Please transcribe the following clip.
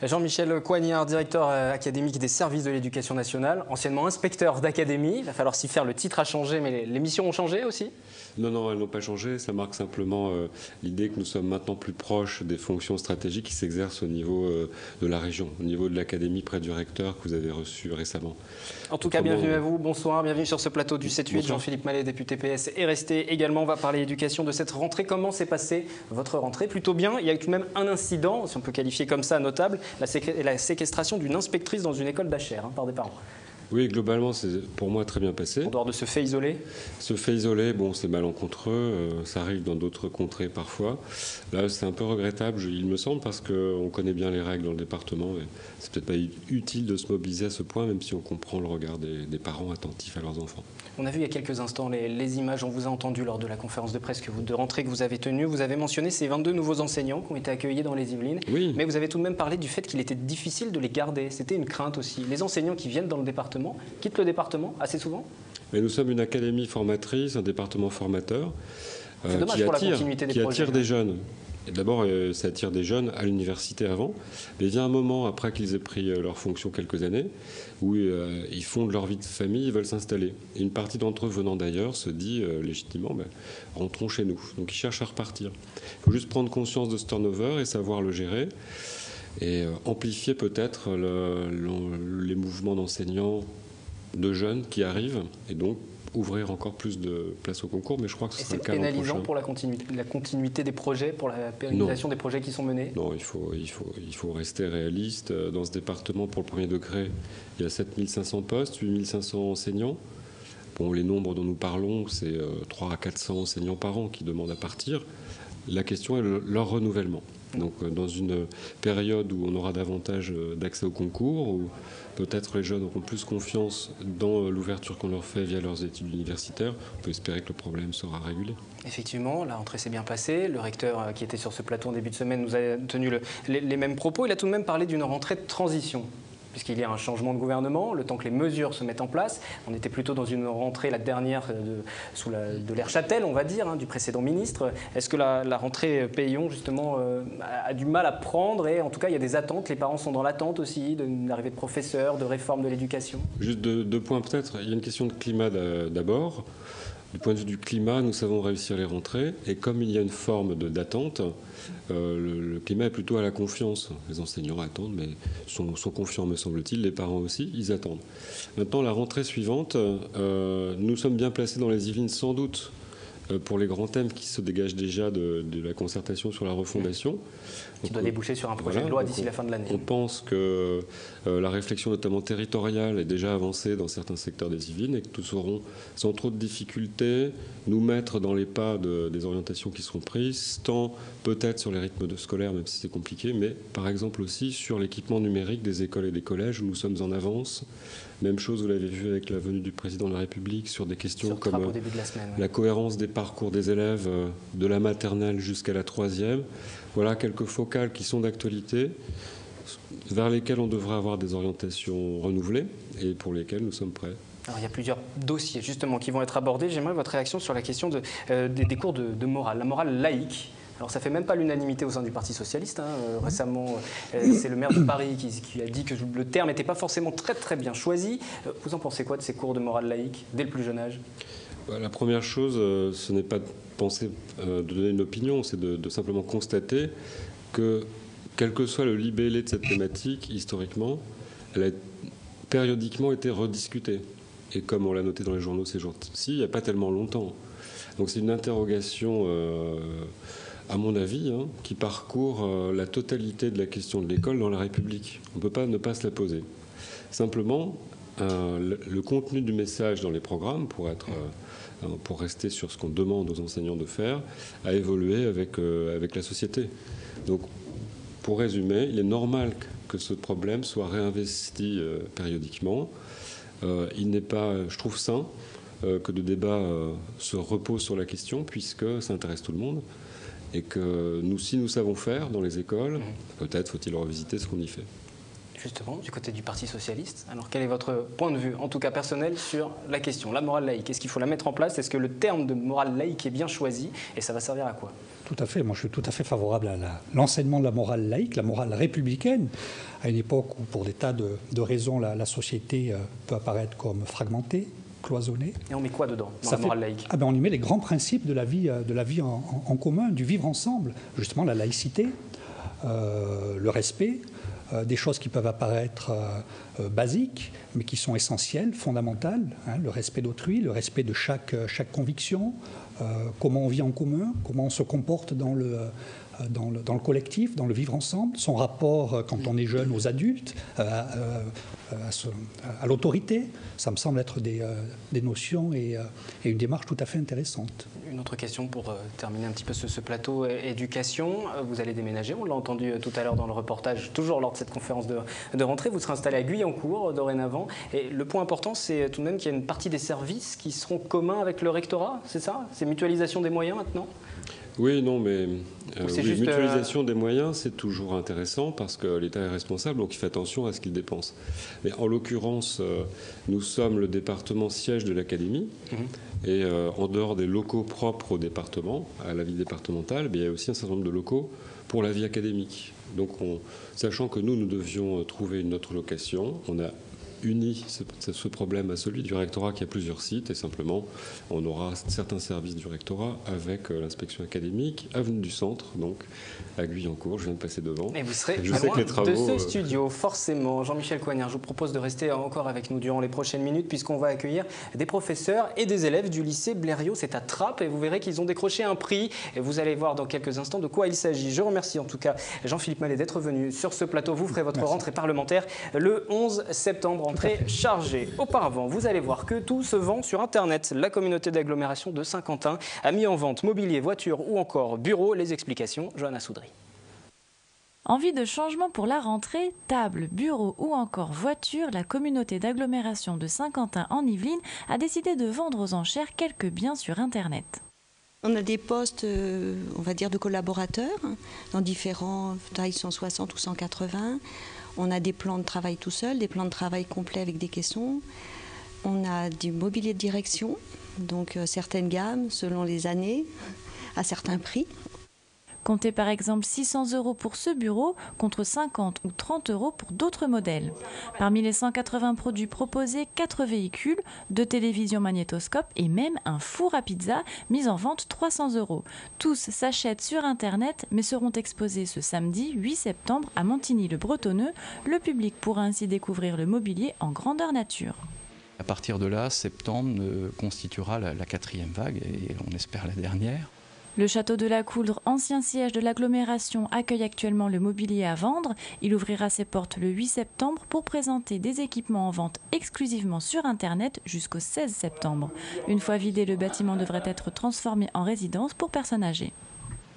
Jean-Michel Coignard, directeur académique des services de l'éducation nationale, anciennement inspecteur d'académie. Il va falloir s'y faire, le titre a changé, mais les missions ont changé aussi? Non, elles n'ont pas changé. Ça marque simplement l'idée que nous sommes maintenant plus proches des fonctions stratégiques qui s'exercent au niveau de la région, au niveau de l'académie près du recteur que vous avez reçu récemment. En tout cas, bienvenue à vous. Bonsoir, bienvenue sur ce plateau du 7-8. Jean-Philippe Mallet, député PS, est resté également. On va parler éducation de cette rentrée. Comment s'est passée votre rentrée? Plutôt bien. Il y a eu tout de même un incident, si on peut qualifier comme ça, notable, la séquestration d'une inspectrice dans une école d'Achères par des parents. Oui, globalement, c'est pour moi très bien passé. En dehors de ce fait isolé? Ce fait isolé, bon, c'est malencontreux, ça arrive dans d'autres contrées parfois. Là, c'est un peu regrettable, il me semble, parce qu'on connaît bien les règles dans le département. Et c'est peut-être pas utile de se mobiliser à ce point, même si on comprend le regard des parents attentifs à leurs enfants. On a vu il y a quelques instants les images, on vous a entendu lors de la conférence de presse de rentrée que vous avez tenue. Vous avez mentionné ces 22 nouveaux enseignants qui ont été accueillis dans les Yvelines. Oui. Mais vous avez tout de même parlé du fait qu'il était difficile de les garder. C'était une crainte aussi. Les enseignants qui viennent dans le département quittent le département assez souvent? Mais nous sommes une académie formatrice, un département formateur qui attire des jeunes. D'abord, ça attire des jeunes à l'université avant, mais il y a un moment, après qu'ils aient pris leur fonction quelques années, où ils fondent leur vie de famille, ils veulent s'installer. Et une partie d'entre eux venant d'ailleurs se dit légitimement, rentrons chez nous. Donc ils cherchent à repartir. Il faut juste prendre conscience de ce turnover et savoir le gérer, et amplifier peut-être les mouvements d'enseignants, de jeunes qui arrivent, et donc ouvrir encore plus de places au concours, mais je crois que ce sera le cas l'an prochain. C'est pénalisant pour la continuité des projets, pour la pérennisation des projets qui sont menés? Non, il faut rester réaliste. Dans ce département, pour le premier degré, il y a 7500 postes, 8500 enseignants. Bon, les nombres dont nous parlons, c'est 300 à 400 enseignants par an qui demandent à partir. La question est leur renouvellement. Donc, dans une période où on aura davantage d'accès au concours, où peut-être les jeunes auront plus confiance dans l'ouverture qu'on leur fait via leurs études universitaires, on peut espérer que le problème sera régulé. Effectivement, la rentrée s'est bien passée. Le recteur qui était sur ce plateau en début de semaine nous a tenu les mêmes propos. Il a tout de même parlé d'une rentrée de transition, puisqu'il y a un changement de gouvernement, le temps que les mesures se mettent en place. On était plutôt dans une rentrée, la dernière, de l'ère Châtel, on va dire, du précédent ministre. Est-ce que la rentrée Peillon, justement, a du mal à prendre? Et en tout cas, il y a des attentes. Les parents sont dans l'attente aussi d'une arrivée de professeurs, de réforme de l'éducation. Juste deux points peut-être. Il y a une question de climat d'abord. Du point de vue du climat, nous savons réussir les rentrées. Et comme il y a une forme d'attente, le climat est plutôt à la confiance. Les enseignants attendent, mais sont confiants, me semble-t-il. Les parents aussi, ils attendent. Maintenant, la rentrée suivante, nous sommes bien placés dans les Yvelines, sans doute, pour les grands thèmes qui se dégagent déjà de la concertation sur la refondation. Qui doit déboucher sur un projet de loi d'ici la fin de l'année. On pense que la réflexion, notamment territoriale, est déjà avancée dans certains secteurs des Yvelines et que nous saurons, sans trop de difficultés, nous mettre dans les pas des orientations qui seront prises, tant peut-être sur les rythmes scolaires, même si c'est compliqué, mais par exemple aussi sur l'équipement numérique des écoles et des collèges où nous sommes en avance. Même chose, vous l'avez vu avec la venue du président de la République sur des questions comme la cohérence des parcours des élèves de la maternelle jusqu'à la 3e. Voilà quelques focales qui sont d'actualité, vers lesquelles on devrait avoir des orientations renouvelées et pour lesquelles nous sommes prêts. Alors, il y a plusieurs dossiers justement qui vont être abordés. J'aimerais votre réaction sur la question des cours de morale, la morale laïque. Alors ça ne fait même pas l'unanimité au sein du Parti socialiste. Récemment, c'est le maire de Paris qui a dit que le terme n'était pas forcément très bien choisi. Vous en pensez quoi de ces cours de morale laïque dès le plus jeune âge? La première chose, ce n'est pas de penser de donner une opinion, c'est de simplement constater que, quel que soit le libellé de cette thématique, historiquement, elle a périodiquement été rediscutée. Et comme on l'a noté dans les journaux ces jours-ci, il n'y a pas tellement longtemps. Donc c'est une interrogation, à mon avis, qui parcourt la totalité de la question de l'école dans la République. On ne peut pas ne pas se la poser. Simplement, le contenu du message dans les programmes, pour rester sur ce qu'on demande aux enseignants de faire, a évolué avec la société. Donc, pour résumer, il est normal que ce problème soit réinvesti périodiquement. Il n'est pas, je trouve, sain que le débat se repose sur la question, puisque ça intéresse tout le monde. Et que si nous savons faire dans les écoles, peut-être faut-il revisiter ce qu'on y fait. justement, du côté du Parti socialiste. Alors quel est votre point de vue, en tout cas personnel, sur la question, la morale laïque? Est-ce qu'il faut la mettre en place? Est-ce que le terme de morale laïque est bien choisi? Et ça va servir à quoi? Tout à fait. Moi, je suis tout à fait favorable à l'enseignement de la morale laïque, la morale républicaine, à une époque où, pour des tas de raisons, la société peut apparaître comme fragmentée, cloisonnée. Et on met quoi dedans, dans la morale laïque? On y met les grands principes de la vie en commun, du vivre ensemble. Justement, la laïcité, le respect, des choses qui peuvent apparaître basiques, mais qui sont essentielles, fondamentales. Le respect d'autrui, le respect de chaque conviction, comment on vit en commun, comment on se comporte dans le collectif, dans le vivre ensemble, son rapport, quand on est jeune, aux adultes, à l'autorité. Ça me semble être des notions et une démarche tout à fait intéressante. Une autre question pour terminer un petit peu ce plateau éducation. Vous allez déménager, on l'a entendu tout à l'heure dans le reportage, toujours lors de cette conférence de rentrée. Vous serez installé à Guyancourt dorénavant. Et le point important, c'est tout de même qu'il y a une partie des services qui seront communs avec le rectorat, c'est ça? C'est mutualisation des moyens maintenant? Oui, non, mais juste, mutualisation des moyens, c'est toujours intéressant parce que l'État est responsable, donc il fait attention à ce qu'il dépense. Mais en l'occurrence, nous sommes le département siège de l'académie, et en dehors des locaux propres au département, à la vie départementale, il y a aussi un certain nombre de locaux pour la vie académique. Donc, sachant que nous devions trouver une autre location, on a uni ce problème à celui du rectorat qui a plusieurs sites, et simplement on aura certains services du rectorat avec l'inspection académique, avenue du Centre, donc à Guyancourt. Je viens de passer devant. Et vous serez loin de ce studio, forcément. Jean-Michel Coignard, je vous propose de rester encore avec nous durant les prochaines minutes, puisqu'on va accueillir des professeurs et des élèves du lycée Blériot. C'est à Trappes, et vous verrez qu'ils ont décroché un prix. Et vous allez voir dans quelques instants de quoi il s'agit. Je remercie en tout cas Jean-Philippe Mallet d'être venu sur ce plateau. Vous ferez votre rentrée parlementaire le 11 septembre. Entrée chargée. Auparavant, vous allez voir que tout se vend sur Internet. La communauté d'agglomération de Saint-Quentin a mis en vente mobilier, voitures ou encore bureaux. Les explications, Johanna Soudry. Envie de changement pour la rentrée? Table, bureau ou encore voiture, la communauté d'agglomération de Saint-Quentin en Yvelines a décidé de vendre aux enchères quelques biens sur Internet. On a des postes, on va dire, de collaborateurs dans différents tailles 160 ou 180. On a des plans de travail tout seul, des plans de travail complets avec des caissons. On a du mobilier de direction, donc certaines gammes selon les années, à certains prix. Comptez par exemple 600 € pour ce bureau contre 50 ou 30 € pour d'autres modèles. Parmi les 180 produits proposés, 4 véhicules, 2 télévisions magnétoscopes et même un four à pizza mis en vente 300 €. Tous s'achètent sur Internet mais seront exposés ce samedi 8 septembre à Montigny-le-Bretonneux. Le public pourra ainsi découvrir le mobilier en grandeur nature. À partir de là, septembre constituera la 4e vague et on espère la dernière. Le château de la Couldre, ancien siège de l'agglomération, accueille actuellement le mobilier à vendre. Il ouvrira ses portes le 8 septembre pour présenter des équipements en vente exclusivement sur Internet jusqu'au 16 septembre. Une fois vidé, le bâtiment devrait être transformé en résidence pour personnes âgées.